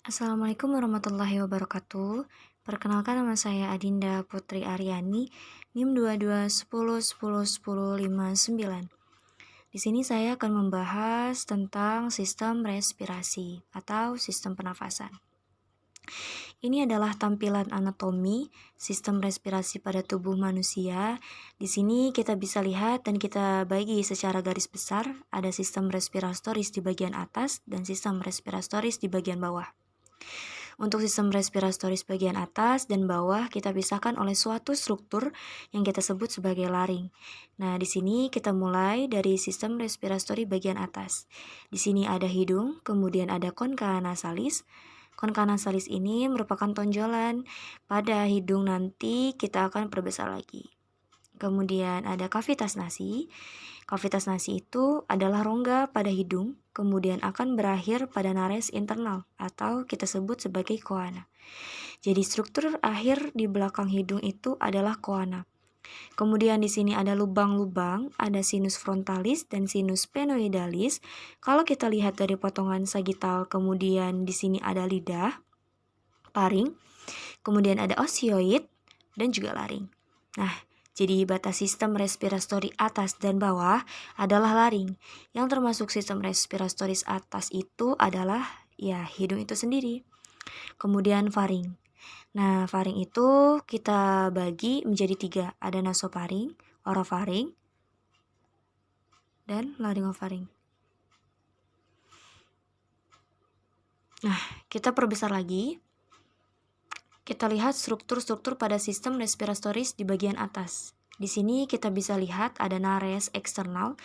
Assalamualaikum warahmatullahi wabarakatuh. Perkenalkan, nama saya Adinda Putri Aryani, NIM 2210101059. Di sini saya akan membahas tentang sistem respirasi atau sistem pernafasan. Ini adalah tampilan anatomi sistem respirasi pada tubuh manusia. Di sini kita bisa lihat dan kita bagi secara garis besar, ada sistem respiratoris di bagian atas dan sistem respiratoris di bagian bawah. Untuk sistem respiratoris bagian atas dan bawah kita pisahkan oleh suatu struktur yang kita sebut sebagai laring. Nah, di sini kita mulai dari sistem respiratory bagian atas. Di sini ada hidung, kemudian ada concha nasalis. Concha nasalis ini merupakan tonjolan pada hidung, nanti kita akan perbesar lagi. Kemudian ada kavitas nasi. Kavitas nasi itu adalah rongga pada hidung, kemudian akan berakhir pada nares internal atau kita sebut sebagai koana. Jadi struktur akhir di belakang hidung itu adalah koana. Kemudian di sini ada lubang-lubang, ada sinus frontalis dan sinus sphenoidalis. Kalau kita lihat dari potongan sagital, kemudian di sini ada lidah, paring, kemudian ada osioid dan juga laring. Nah, jadi batas sistem respiratory atas dan bawah adalah laring. Yang termasuk sistem respiratoris atas itu adalah hidung itu sendiri. Kemudian faring. Nah, faring itu kita bagi menjadi 3. Ada nasofaring, orofaring, dan laryngofaring. Nah, kita perbesar lagi. Kita lihat struktur-struktur pada sistem respiratoris di bagian atas. Di sini kita bisa lihat ada nares eksternal.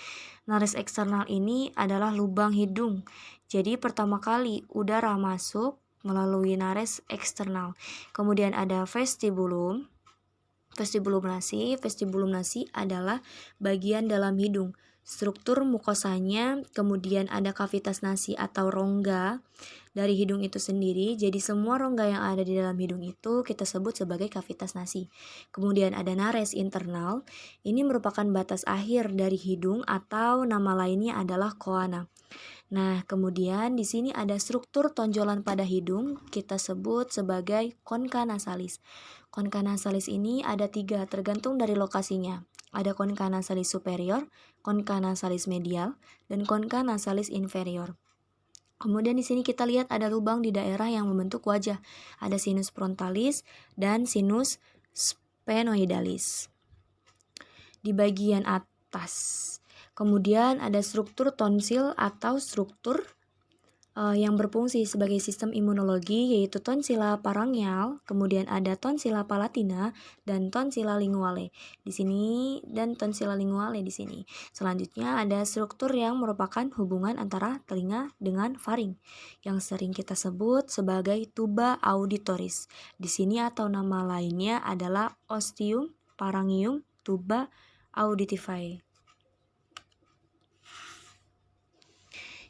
Nares eksternal ini adalah lubang hidung. Jadi pertama kali udara masuk melalui nares eksternal. Kemudian ada vestibulum. Vestibulum nasi adalah bagian dalam hidung. Struktur mukosanya, kemudian ada kavitas nasi atau rongga dari hidung itu sendiri. Jadi semua rongga yang ada di dalam hidung itu kita sebut sebagai kavitas nasi. Kemudian ada nares internal. Ini merupakan batas akhir dari hidung atau nama lainnya adalah koana. Nah, kemudian di sini ada struktur tonjolan pada hidung, kita sebut sebagai concha nasalis. Concha nasalis ini ada 3 tergantung dari lokasinya. Ada concha nasalis superior, concha nasalis medial, dan concha nasalis inferior. Kemudian di sini kita lihat ada lubang di daerah yang membentuk wajah. Ada sinus frontalis dan sinus sphenoidalis. Di bagian atas. Kemudian ada struktur tonsil atau struktur yang berfungsi sebagai sistem imunologi, yaitu tonsilla parangial, kemudian ada tonsilla palatina dan tonsilla linguale di sini dan tonsilla linguale di sini. Selanjutnya ada struktur yang merupakan hubungan antara telinga dengan faring yang sering kita sebut sebagai tuba auditoris. Di sini atau nama lainnya adalah ostium pharyngeum tuba auditivae.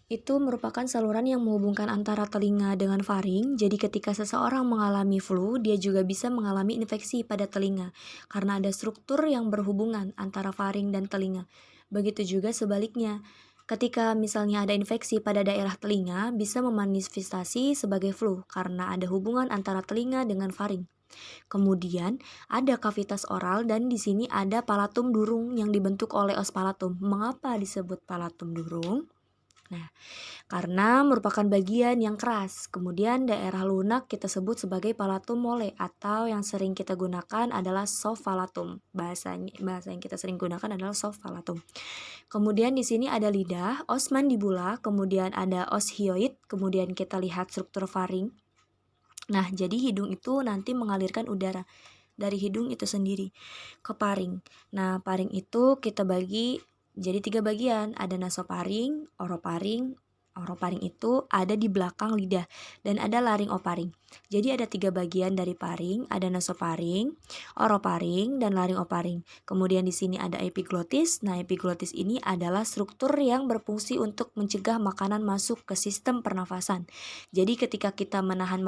Itu merupakan saluran yang menghubungkan antara telinga dengan faring. Jadi ketika seseorang mengalami flu, dia juga bisa mengalami infeksi pada telinga karena ada struktur yang berhubungan antara faring dan telinga. Begitu juga sebaliknya. Ketika misalnya ada infeksi pada daerah telinga, bisa memanifestasi sebagai flu karena ada hubungan antara telinga dengan faring. Kemudian ada kavitas oral dan di sini ada palatum durung yang dibentuk oleh os palatum. Mengapa disebut palatum durung? Nah, karena merupakan bagian yang keras. Kemudian daerah lunak kita sebut sebagai palatum mole atau yang sering kita gunakan adalah soft palatum. Bahasa yang kita sering gunakan adalah soft palatum. Kemudian di sini ada lidah, os mandibula, kemudian ada os hyoid, kemudian kita lihat struktur faring. Nah, jadi hidung itu nanti mengalirkan udara dari hidung itu sendiri ke paring. Nah, paring itu kita bagi jadi 3 bagian, ada nasoparing, oroparing. Oroparing itu ada di belakang lidah dan ada laringoparing. Jadi ada 3 bagian dari paring, ada nasoparing, oroparing, dan laringoparing. Kemudian di sini ada epiglotis. Nah, epiglotis ini adalah struktur yang berfungsi untuk mencegah makanan masuk ke sistem pernafasan. Jadi ketika kita menelan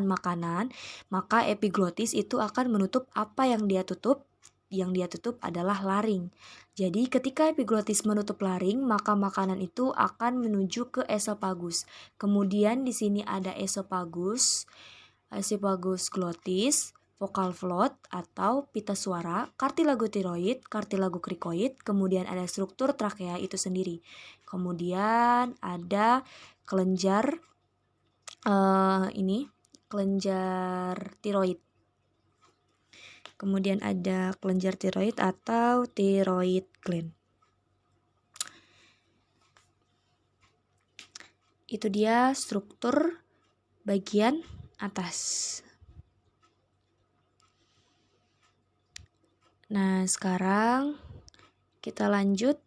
makanan, maka epiglotis itu akan menutup apa yang dia tutup, yang dia tutup adalah laring. Jadi ketika epiglotis menutup laring, maka makanan itu akan menuju ke esofagus. Kemudian di sini ada esofagus glotis, vokal float atau pita suara, kartilago tiroid, kartilago krikoid, kemudian ada struktur trakea itu sendiri. Kemudian ada kelenjar kelenjar tiroid. Kemudian ada kelenjar tiroid atau thyroid gland. Itu dia struktur bagian atas. Nah, sekarang kita lanjut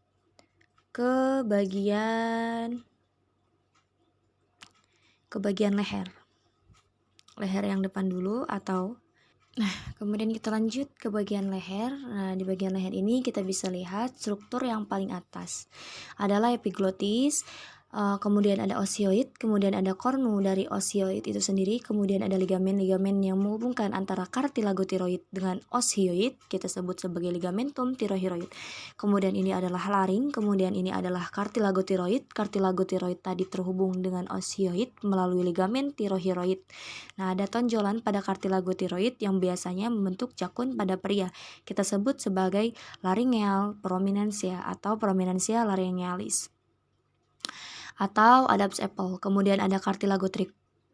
ke bagian leher. Leher yang depan dulu atau kemudian kita lanjut ke bagian leher. Nah, di bagian leher ini kita bisa lihat struktur yang paling atas adalah epiglotis, kemudian ada osioid, kemudian ada kornu dari osioid itu sendiri, kemudian ada ligamen-ligamen yang menghubungkan antara kartilago tiroid dengan osioid, kita sebut sebagai ligamentum tirohiroid. Kemudian ini adalah laring, kemudian ini adalah kartilago tiroid. Kartilago tiroid tadi terhubung dengan osioid melalui ligamen tirohiroid. Nah, ada tonjolan pada kartilago tiroid yang biasanya membentuk jakun pada pria. Kita sebut sebagai laryngeal prominensia atau prominensia laryngealis. Atau Adam's apple. Kemudian ada kartilago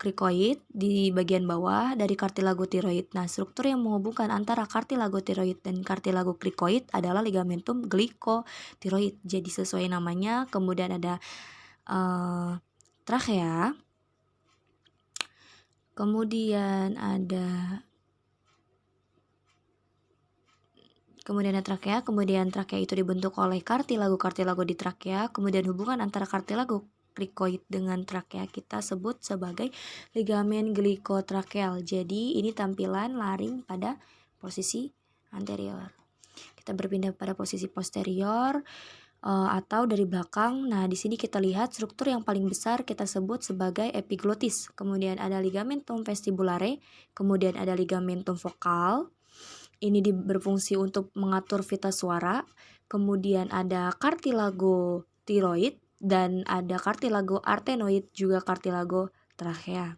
krikoid di bagian bawah dari kartilago tiroid. Nah, struktur yang menghubungkan antara kartilago tiroid dan kartilago krikoid adalah ligamentum glikotiroid. Jadi sesuai namanya. Kemudian ada trakea. Kemudian ada trakea, kemudian trakea itu dibentuk oleh kartilago di trakea, kemudian hubungan antara kartilago krikoid dengan trakea kita sebut sebagai ligamen glikotrakeal. Jadi ini tampilan laring pada posisi anterior. Kita berpindah pada posisi posterior atau dari belakang. Nah, di sini kita lihat struktur yang paling besar kita sebut sebagai epiglotis. Kemudian ada ligamentum vestibulare, kemudian ada ligamentum vokal. Ini berfungsi untuk mengatur pita suara. Kemudian ada kartilago tiroid dan ada kartilago artenoid, juga kartilago trakea.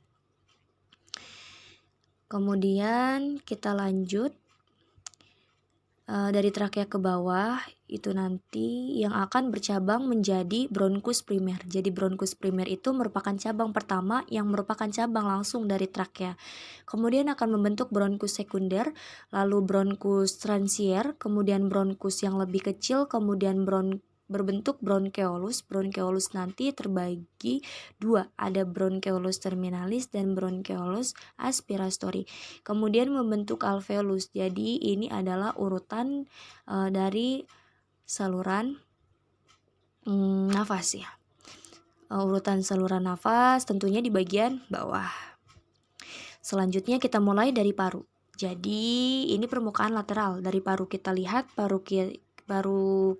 Kemudian kita lanjut dari trakea ke bawah, itu nanti yang akan bercabang menjadi bronkus primer. Jadi bronkus primer itu merupakan cabang pertama yang merupakan cabang langsung dari trakea. Kemudian akan membentuk bronkus sekunder, lalu bronkus transier, kemudian bronkus yang lebih kecil, kemudian berbentuk bronkeolus. Bronkeolus nanti terbagi dua, ada bronkeolus terminalis dan bronkeolus aspiratori. Kemudian membentuk alveolus. Jadi ini adalah urutan dari saluran nafas ya. Urutan saluran nafas tentunya di bagian bawah. Selanjutnya kita mulai dari paru. Jadi ini permukaan lateral dari paru. Kita lihat paru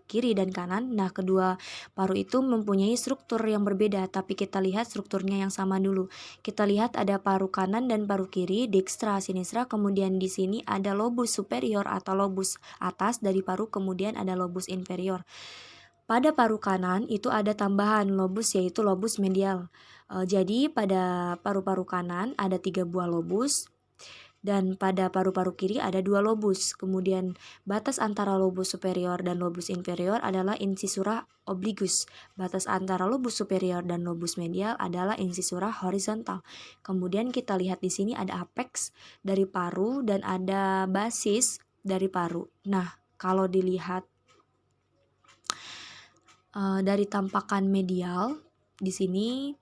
kiri dan kanan. Nah, kedua paru itu mempunyai struktur yang berbeda, tapi kita lihat strukturnya yang sama dulu. Kita lihat ada paru kanan dan paru kiri, dextra, sinistra, kemudian di sini ada lobus superior atau lobus atas dari paru, kemudian ada lobus inferior. Pada paru kanan itu ada tambahan lobus, yaitu lobus medial. Jadi pada paru-paru kanan ada 3 buah lobus, dan pada paru-paru kiri ada 2 lobus. Kemudian batas antara lobus superior dan lobus inferior adalah incisura obligus. Batas antara lobus superior dan lobus medial adalah incisura horizontal. Kemudian kita lihat di sini ada apex dari paru dan ada basis dari paru. Nah, kalau dilihat dari tampakan medial di sini,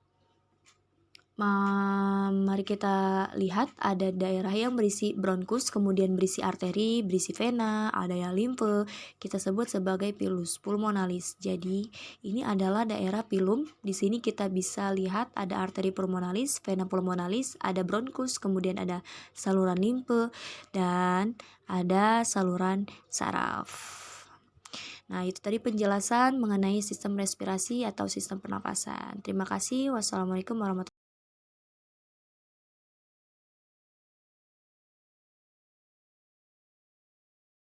mari kita lihat ada daerah yang berisi bronkus, kemudian berisi arteri, berisi vena, ada yang limfe, kita sebut sebagai pilus pulmonalis. Jadi ini adalah daerah pilum. Di sini kita bisa lihat ada arteri pulmonalis, vena pulmonalis, ada bronkus, kemudian ada saluran limfe dan ada saluran saraf. Nah, itu tadi penjelasan mengenai sistem respirasi atau sistem pernapasan. Terima kasih. Wassalamualaikum warahmatullahi wabarakatuh.